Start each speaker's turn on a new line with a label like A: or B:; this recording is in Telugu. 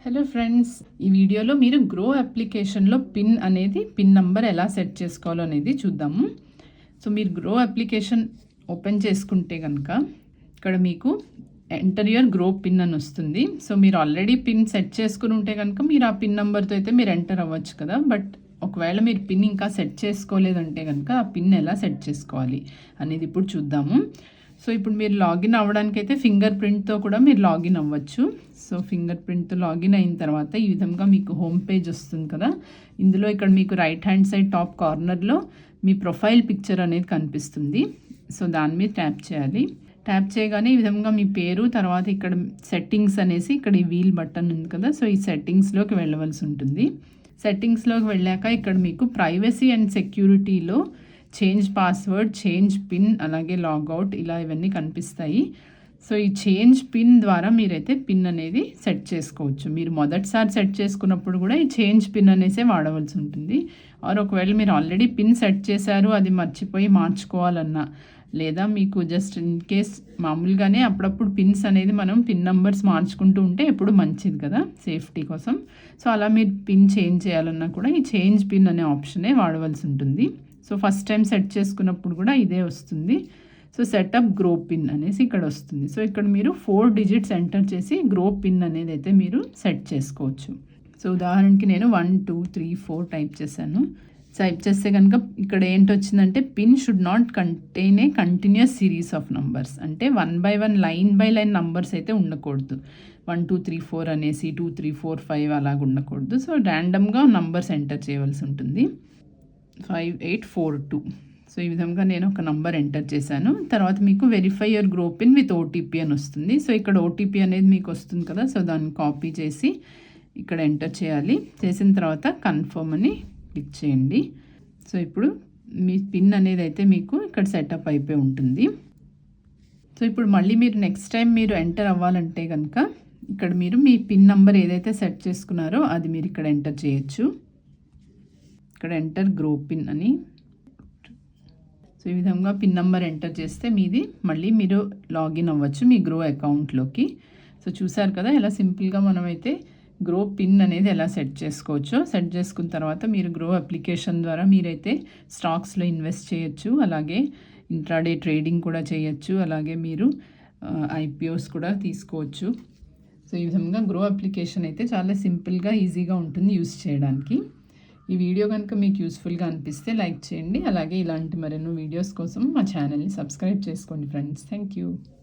A: హలో ఫ్రెండ్స్, ఈ వీడియోలో మీరు గ్రో అప్లికేషన్లో పిన్ నంబర్ ఎలా సెట్ చేసుకోవాలో అనేది చూద్దాము. సో మీరు గ్రో అప్లికేషన్ ఓపెన్ చేసుకుంటే కనుక ఇక్కడ మీకు ఎంటర్ యువర్ గ్రో పిన్ అని వస్తుంది. సో మీరు ఆల్రెడీ పిన్ సెట్ చేసుకుని ఉంటే కనుక మీరు ఆ పిన్ నెంబర్తో అయితే మీరు ఎంటర్ అవ్వచ్చు కదా. బట్ ఒకవేళ మీరు పిన్ ఇంకా సెట్ చేసుకోలేదంటే కనుక ఆ పిన్ ఎలా సెట్ చేసుకోవాలి అనేది ఇప్పుడు చూద్దాము. సో ఇప్పుడు మీరు లాగిన్ అవ్వడానికి అయితే ఫింగర్ ప్రింట్తో కూడా మీరు లాగిన్ అవ్వచ్చు. సో ఫింగర్ ప్రింట్తో లాగిన్ అయిన తర్వాత ఈ విధంగా మీకు హోమ్ పేజ్ వస్తుంది కదా. ఇందులో ఇక్కడ మీకు రైట్ హ్యాండ్ సైడ్ టాప్ కార్నర్లో మీ ప్రొఫైల్ పిక్చర్ అనేది కనిపిస్తుంది. సో దాని మీద ట్యాప్ చేయాలి. ట్యాప్ చేయగానే ఈ విధంగా మీ పేరు, తర్వాత ఇక్కడ సెట్టింగ్స్ అనేసి ఇక్కడ ఈ వీల్ బటన్ ఉంది కదా. సో ఈ సెట్టింగ్స్లోకి వెళ్ళవలసి ఉంటుంది. సెట్టింగ్స్లోకి వెళ్ళాక ఇక్కడ మీకు ప్రైవసీ అండ్ సెక్యూరిటీలో చేంజ్ పాస్వర్డ్, చేంజ్ పిన్, అలాగే లాగౌట్ ఇలా ఇవన్నీ కనిపిస్తాయి. సో ఈ చేంజ్ పిన్ ద్వారా మీరైతే పిన్ అనేది సెట్ చేసుకోవచ్చు. మీరు మొదటిసారి సెట్ చేసుకున్నప్పుడు కూడా ఈ చేంజ్ పిన్ అనేసే వాడవలసి ఉంటుంది. ఆర్ ఒకవేళ మీరు ఆల్రెడీ పిన్ సెట్ చేశారు, అది మర్చిపోయి మార్చుకోవాలన్నా, లేదా మీకు జస్ట్ ఇన్ కేస్ మామూలుగానే అప్పుడప్పుడు పిన్స్ అనేది మనం పిన్ నంబర్స్ మార్చుకుంటూ ఉంటే ఎప్పుడు మంచిది కదా సేఫ్టీ కోసం. సో అలా మీరు పిన్ చేంజ్ చేయాలన్నా కూడా ఈ చేంజ్ పిన్ అనే ఆప్షనే వాడవలసి ఉంటుంది. సో ఫస్ట్ టైం సెట్ చేసుకున్నప్పుడు కూడా ఇదే వస్తుంది. సో సెటప్ గ్రో పిన్ అనేసి ఇక్కడ వస్తుంది. సో ఇక్కడ మీరు 4 డిజిట్స్ ఎంటర్ చేసి గ్రో పిన్ అనేది అయితే మీరు సెట్ చేసుకోవచ్చు. సో ఉదాహరణకి నేను 1 2 3 4 టైప్ చేశాను. టైప్ చేస్తే కనుక ఇక్కడ ఏంటి వచ్చిందంటే pin should not contain a continuous series of numbers. అంటే 1 by 1 line by line numbers అయితే ఉండకూడదు. 1 2 3 4 అనేసి 2 3 4 5 అలాగ ఉండకూడదు. సో ర్యాండమ్గా నంబర్స్ ఎంటర్ చేయవలసి ఉంటుంది. 5842. సో ఈ విధంగా నేను ఒక నంబర్ ఎంటర్ చేశాను. తర్వాత మీకు verify your grow pin with OTP అని వస్తుంది. సో ఇక్కడ ఓటీపీ అనేది మీకు వస్తుంది కదా. సో దాన్ని కాపీ చేసి ఇక్కడ ఎంటర్ చేయాలి. చేసిన తర్వాత కన్ఫర్మ్ అని క్లిక్ చేయండి. సో ఇప్పుడు మీ పిన్ అనేది అయితే మీకు ఇక్కడ సెటప్ అయిపోయి ఉంటుంది. సో ఇప్పుడు మళ్ళీ మీరు నెక్స్ట్ టైం మీరు ఎంటర్ అవ్వాలంటే కనుక ఇక్కడ మీరు మీ పిన్ నంబర్ ఏదైతే సెట్ చేసుకున్నారో అది మీరు ఇక్కడ ఎంటర్ చేయొచ్చు. ఇక్కడ ఎంటర్ గ్రో పిన్ అని. సో ఈ విధంగా పిన్ నెంబర్ ఎంటర్ చేస్తే మీది మళ్ళీ మీరు లాగిన్ అవ్వచ్చు మీ గ్రో అకౌంట్లోకి. సో చూసారు కదా ఎలా సింపుల్గా మనమైతే గ్రో పిన్ అనేది ఎలా సెట్ చేసుకోవచ్చో. సెట్ చేసుకున్న తర్వాత మీరు గ్రో అప్లికేషన్ ద్వారా మీరైతే స్టాక్స్లో ఇన్వెస్ట్ చేయొచ్చు, అలాగే ఇంట్రాడే ట్రేడింగ్ కూడా చేయొచ్చు, అలాగే మీరు ఐపీఓస్ కూడా తీసుకోవచ్చు. సో ఈ విధంగా గ్రో అప్లికేషన్ అయితే చాలా సింపుల్గా ఈజీగా ఉంటుంది యూస్ చేయడానికి. ఈ వీడియో కనుక మీకు యూస్ఫుల్గా అనిపిస్తే లైక్ చేయండి. అలాగే ఇలాంటి మరెన్నో వీడియోస్ కోసం మా ఛానల్ని సబ్స్క్రైబ్ చేసుకోండి ఫ్రెండ్స్. Thank you.